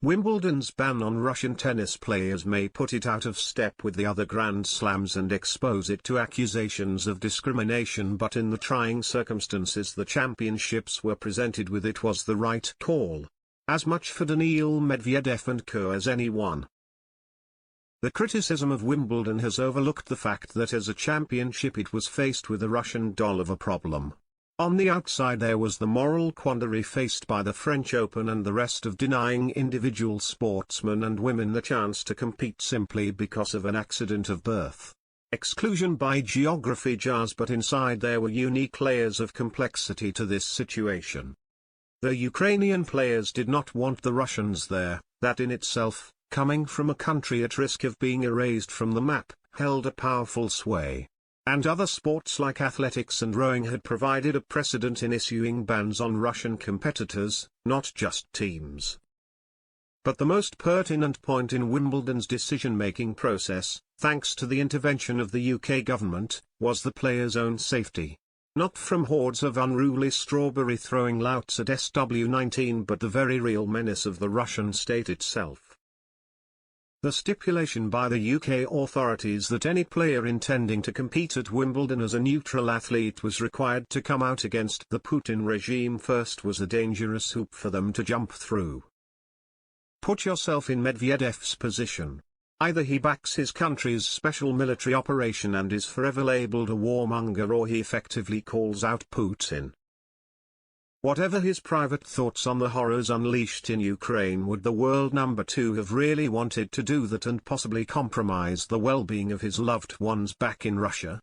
Wimbledon's ban on Russian tennis players may put it out of step with the other Grand Slams and expose it to accusations of discrimination, but in the trying circumstances the championships were presented with, it was the right call. As much for Daniil Medvedev and co as anyone. The criticism of Wimbledon has overlooked the fact that as a championship it was faced with a Russian doll of a problem. On the outside there was the moral quandary faced by the French Open and the rest of denying individual sportsmen and women the chance to compete simply because of an accident of birth. Exclusion by geography jars, but inside there were unique layers of complexity to this situation. The Ukrainian players did not want the Russians there, that in itself, coming from a country at risk of being erased from the map, held a powerful sway. And other sports like athletics and rowing had provided a precedent in issuing bans on Russian competitors, not just teams. But the most pertinent point in Wimbledon's decision-making process, thanks to the intervention of the UK government, was the players' own safety. Not from hordes of unruly strawberry-throwing louts at SW19, but the very real menace of the Russian state itself. The stipulation by the UK authorities that any player intending to compete at Wimbledon as a neutral athlete was required to come out against the Putin regime first was a dangerous hoop for them to jump through. Put yourself in Medvedev's position. Either he backs his country's special military operation and is forever labeled a warmonger, or he effectively calls out Putin. Whatever his private thoughts on the horrors unleashed in Ukraine, would the world number 2 have really wanted to do that and possibly compromise the well-being of his loved ones back in Russia?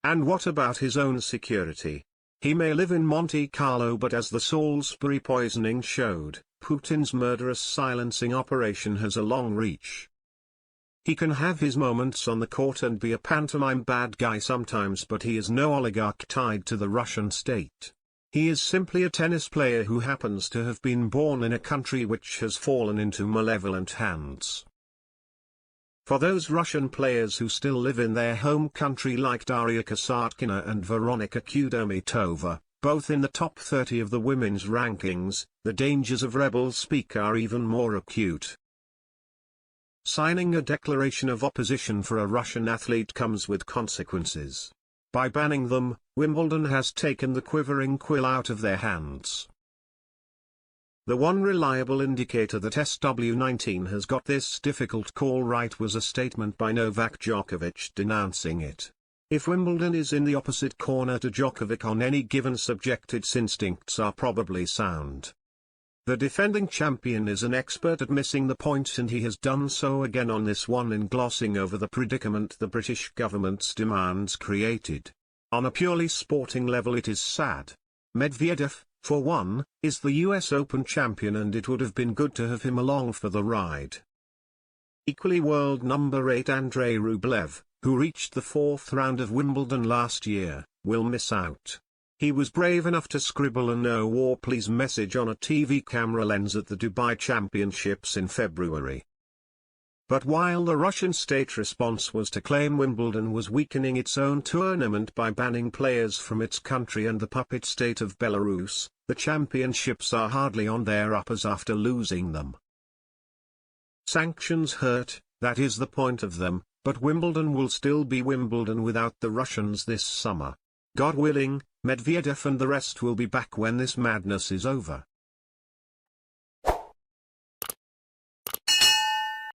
And what about his own security? He may live in Monte Carlo, but as the Salisbury poisoning showed, Putin's murderous silencing operation has a long reach. He can have his moments on the court and be a pantomime bad guy sometimes, but he is no oligarch tied to the Russian state. He is simply a tennis player who happens to have been born in a country which has fallen into malevolent hands. For those Russian players who still live in their home country, like Daria Kasatkina and Veronika Kudermetova, both in the top 30 of the women's rankings, the dangers of rebel speak are even more acute. Signing a declaration of opposition for a Russian athlete comes with consequences. By banning them, Wimbledon has taken the quivering quill out of their hands. The one reliable indicator that SW19 has got this difficult call right was a statement by Novak Djokovic denouncing it. If Wimbledon is in the opposite corner to Djokovic on any given subject, its instincts are probably sound. The defending champion is an expert at missing the point, and he has done so again on this one in glossing over the predicament the British government's demands created. On a purely sporting level, it is sad. Medvedev, for one, is the US Open champion, and it would have been good to have him along for the ride. Equally, world number 8 Andrei Rublev, who reached the 4th round of Wimbledon last year, will miss out. He was brave enough to scribble a "No War Please" message on a TV camera lens at the Dubai Championships in February. But while the Russian state response was to claim Wimbledon was weakening its own tournament by banning players from its country and the puppet state of Belarus, the championships are hardly on their uppers after losing them. Sanctions hurt, that is the point of them, but Wimbledon will still be Wimbledon without the Russians this summer. God willing, Medvedev and the rest will be back when this madness is over.